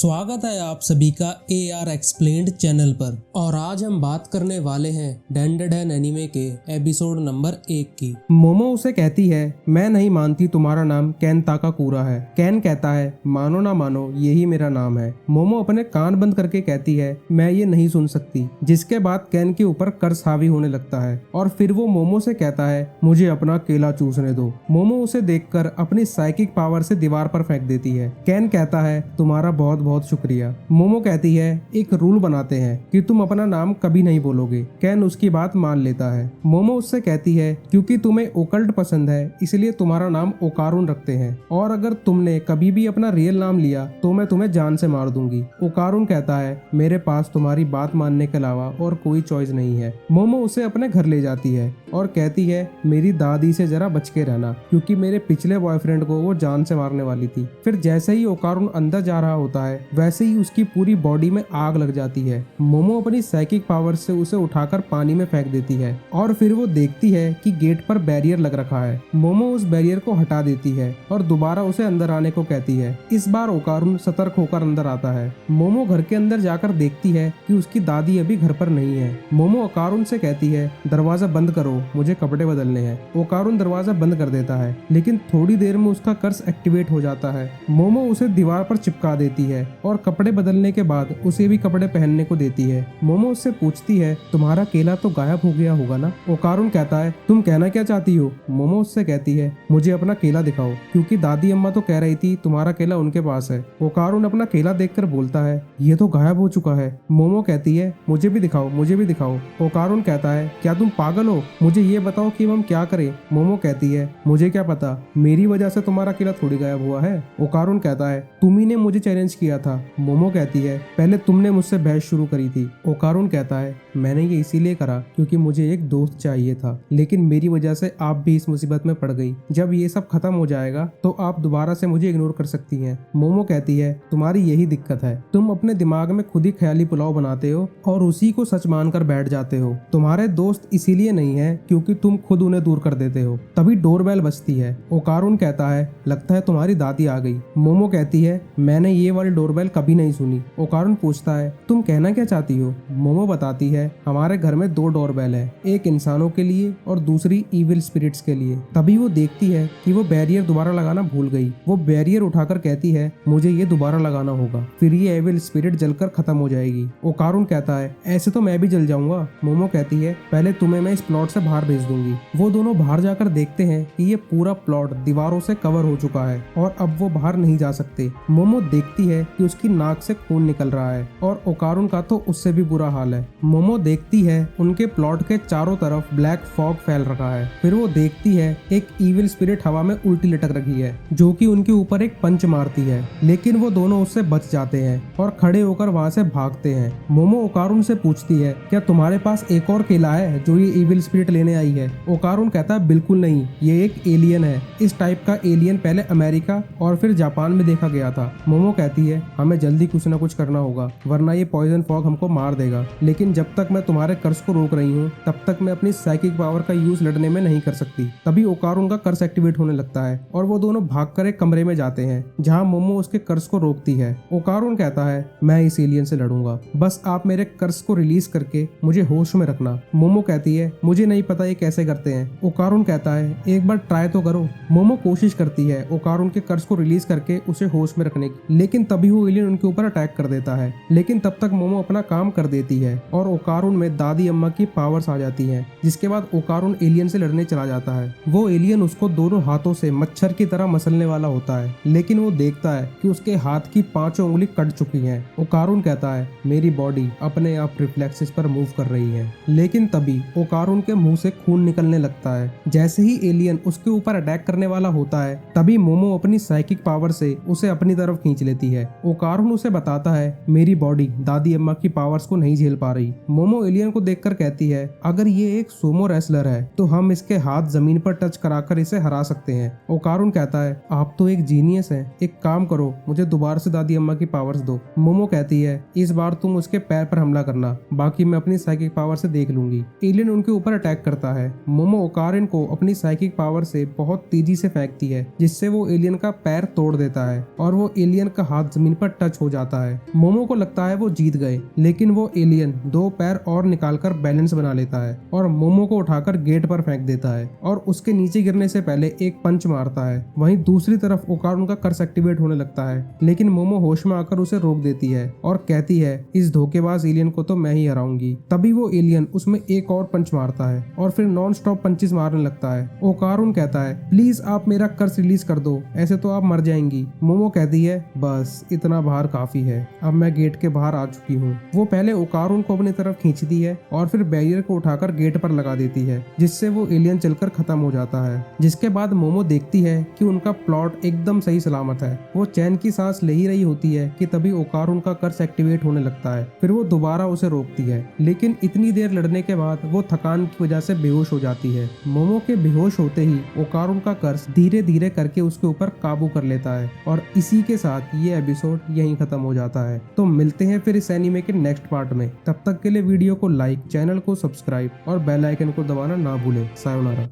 स्वागत है आप सभी का AR एक्सप्लेन्ड चैनल पर। और आज हम बात करने वाले हैं डेंडेडन एनीमे के एपिसोड नंबर 1 की। मोमो उसे कहती है, मैं नहीं मानती तुम्हारा नाम कैन ताकाकुरा है। कैन कहता है, मानो ना मानो यही मेरा नाम है। मोमो अपने कान बंद करके कहती है, मैं ये नहीं सुन सकती। जिसके बाद कैन के ऊपर कर्ज हावी होने लगता है और फिर वो मोमो से कहता है, मुझे अपना केला चूसने दो। मोमो उसे देखकर अपनी साइकिक पावर से दीवार पर फेंक देती है। कैन कहता है, तुम्हारा बहुत बहुत शुक्रिया। मोमो कहती है, एक रूल बनाते हैं कि तुम अपना नाम कभी नहीं बोलोगे। कैन उसकी बात मान लेता है। मोमो उससे कहती है, क्योंकि तुम्हें ओकल्ट पसंद है इसलिए तुम्हारा नाम ओकारुन रखते हैं, और अगर तुमने कभी भी अपना रियल नाम लिया तो मैं तुम्हें जान से मार दूंगी। ओकारुन कहता है, मेरे पास तुम्हारी बात मानने के अलावा और कोई चॉइस नहीं है। मोमो उसे अपने घर ले जाती है और कहती है, मेरी दादी से जरा बच के रहना, क्योंकि मेरे पिछले बॉयफ्रेंड को वो जान से मारने वाली थी। फिर जैसे ही ओकारुन अंदर जा रहा होता है वैसे ही उसकी पूरी बॉडी में आग लग जाती है। मोमो अपनी साइकिक पावर से उसे उठाकर पानी में फेंक देती है और फिर वो देखती है कि गेट पर बैरियर लग रखा है। मोमो उस बैरियर को हटा देती है और दोबारा उसे अंदर आने को कहती है। इस बार ओकारुन सतर्क होकर अंदर आता है। मोमो घर के अंदर जाकर देखती है कि उसकी दादी अभी घर पर नहीं है। मोमो ओकारुन से कहती है, दरवाजा बंद करो, मुझे कपड़े बदलने हैं। ओकारुन दरवाजा बंद कर देता है, लेकिन थोड़ी देर में उसका कर्स एक्टिवेट हो जाता है। मोमो उसे दीवार पर चिपका देती है और कपड़े बदलने के बाद उसे भी कपड़े पहनने को देती है। मोमो उससे पूछती है, तुम्हारा केला तो गायब हो गया होगा ना? ओकारुन कहता है, तुम कहना क्या चाहती हो? मोमो उससे कहती है, मुझे अपना केला दिखाओ, क्योंकि दादी अम्मा तो कह रही थी तुम्हारा केला उनके पास है। ओकारुन अपना केला देखकर बोलता है, ये तो गायब हो चुका है। मोमो कहती है, मुझे भी दिखाओ, मुझे भी दिखाओ। ओकारुन कहता है, क्या तुम पागल हो? मुझे ये बताओ कि हम क्या करें। मोमो कहती है, मुझे क्या पता, मेरी वजह से तुम्हारा केला थोड़ी गायब हुआ है। ओकारुन कहता है, तुम ही ने मुझे चैलेंज किया था। मोमो कहती है, पहले तुमने मुझसे बहस शुरू करी थी। ओकारुन कहता है, मैंने ये इसीलिए करा क्योंकि मुझे एक दोस्त चाहिए था, लेकिन मेरी वजह से आप भी इस मुसीबत में पड़ गई। जब ये सब खत्म हो जाएगा तो आप दोबारा से मुझे इग्नोर कर सकती हैं। मोमो कहती है, तुम्हारी यही दिक्कत है, तुम अपने दिमाग में खुद ही ख्याली पुलाव बनाते हो और उसी को सच मानकर बैठ जाते हो। तुम्हारे दोस्त इसीलिए नहीं है क्योंकि तुम खुद उन्हें दूर कर देते हो। तभी डोरबेल बजती है। ओकारुन कहता है, लगता है तुम्हारी दादी आ गई। मोमो कहती है, मैंने ये वाली डोरबेल कभी नहीं सुनी। ओकारुन पूछता है, तुम कहना क्या चाहती हो? मोमो बताती है, हमारे घर में 2 डोरबेल है, एक इंसानों के लिए और दूसरी इविल स्पिरिट्स के लिए। तभी वो देखती है कि वो बैरियर दोबारा लगाना भूल गई। वो बैरियर उठाकर कहती है, मुझे ये दोबारा लगाना होगा, फिर ये इविल स्पिरिट जलकर खत्म हो जाएगी। ओकारुन कहता है, ऐसे तो मैं भी जल जाऊंगा। मोमो कहती है, पहले तुम्हें मैं इस प्लॉट से बाहर भेज दूंगी। वो दोनों बाहर जाकर देखते हैं कि ये पूरा प्लॉट दीवारों से कवर हो चुका है और अब वो बाहर नहीं जा सकते। मोमो देखती है कि उसकी नाक से खून निकल रहा है और ओकारुन का तो उससे भी बुरा हाल है। मोमो देखती है उनके प्लॉट के चारों तरफ ब्लैक फॉग फैल रखा है। फिर वो देखती है एक इविल स्पिरिट हवा में उल्टी लटक रही है जो कि उनके ऊपर एक पंच मारती है, लेकिन वो दोनों उससे बच जाते हैं और खड़े होकर वहां से भागते हैं। मोमो ओकारुन से पूछती है, क्या तुम्हारे पास एक और केला है जो ये इविल स्पिरिट लेने आई है? ओकारुन कहता है, बिल्कुल नहीं, ये एक एलियन है। इस टाइप का एलियन पहले अमेरिका और फिर जापान में देखा गया था। मोमो कहती है, हमें जल्दी कुछ न कुछ करना होगा वरना ये पॉइजन फॉग हमको मार देगा, लेकिन जब तक मैं तुम्हारे कर्ज को रोक रही हूँ तब तक मैं अपनी साइकिक पावर का यूज लड़ने में नहीं कर सकती। तभी ओकारुन का कर्ज एक्टिवेट होने लगता है और वो दोनों भागकर एक कमरे में जाते हैं जहाँ मोमो उसके कर्ज को रोकती है। ओकारुन कहता है, मैं इस एलियन से लड़ूंगा, बस आप मेरे कर्ज को रिलीज करके मुझे होश में रखना। मोमो कहती है, मुझे नहीं पता ये कैसे करते हैं। ओकारुन कहता है, एक बार ट्राई तो करो। मोमो कोशिश करती है ओकारुन के कर्ज को रिलीज करके उसे होश में रखने की, लेकिन तभी वो एलियन उनके ऊपर अटैक कर देता है। लेकिन तब तक मोमो अपना काम कर देती है और ओकारुन में दादी अम्मा की पावर्स आ जाती हैं, जिसके बाद ओकारुन एलियन से लड़ने चला जाता है। वो एलियन उसको दोनों हाथों से मच्छर की तरह मसलने वाला होता है, लेकिन वो देखता है कि उसके हाथ की 5 उंगली कट चुकी हैं। ओकारुन कहता है, मेरी बॉडी अपने आप रिफ्लेक्सेस पर मूव कर रही है, लेकिन तभी ओकारुन के मुंह से खून निकलने लगता है। जैसे ही एलियन उसके ऊपर अटैक करने वाला होता है तभी मोमो अपनी साइकिक पावर से उसे अपनी तरफ खींच लेती है। ओकारुन उसे बताता है, मेरी बॉडी दादी अम्मा की पावर्स को नहीं झेल पा रही। मोमो एलियन को देखकर कहती है, अगर ये एक सुमो रेसलर है तो हम इसके हाथ जमीन पर टच कराकर इसे हरा सकते हैं। ओकारुन कहता है, आप तो एक जीनियस हैं, एक काम करो, मुझे दोबारा से दादी अम्मा की पावर्स दो। मोमो कहती है, इस बार तुम उसके पैर पर हमला करना, बाकी मैं अपनी साइकिक पावर से देख लूंगी। एलियन उनके ऊपर अटैक करता है। मोमो ओकारुन को अपनी साइकिक पावर से बहुत तेजी से फेंकती है, जिससे वो एलियन का पैर तोड़ देता है और वो एलियन का हाथ जमीन पर टच हो जाता है। मोमो को लगता है वो जीत गए, लेकिन वो एलियन 2 पैर और निकालकर बैलेंस बना लेता है और मोमो को उठाकर गेट पर फेंक देता है और उसके नीचे गिरने से पहले एक पंच मारता है। वहीं दूसरी तरफ ओकारुन का कर्स एक्टिवेट होने लगता है, लेकिन मोमो होश में आकर उसे रोक देती है और कहती है, इस धोखेबाज एलियन को तो मैं ही हराऊंगी। तभी वो एलियन उसमें एक और पंच मारता है और फिर नॉन स्टॉप पंचेस मारने लगता है। ओकारुन कहता है, प्लीज आप मेरा कर्स रिलीज कर दो, ऐसे तो आप मर जाएंगी। मोमो कहती है, बस इतना बाहर काफी है, अब मैं गेट के बाहर आ चुकी हूँ। वो पहले ओकारुन को अपनी तरफ खींचती है और फिर बैरियर को उठाकर गेट पर लगा देती है, जिससे वो एलियन चलकर खत्म हो जाता है। जिसके बाद मोमो देखती है कि उनका प्लॉट एकदम सही सलामत है। वो चैन की सांस ले ही रही होती है कि तभी ओकारुन का कर्स एक्टिवेट होने लगता है। फिर वो दोबारा उसे रोकती है, लेकिन इतनी देर लड़ने के बाद वो थकान की वजह से बेहोश हो जाती है। मोमो के बेहोश होते ही ओकारुन का कर्स धीरे धीरे करके उसके ऊपर काबू कर लेता है और इसी के साथ ये एपिसोड यहीं खत्म हो जाता है। तो मिलते हैं फिर इस एनीमे के नेक्स्ट पार्ट में। तब तक के लिए वीडियो को लाइक, चैनल को सब्सक्राइब और बेल आइकन को दबाना ना भूलें। सायोनारा।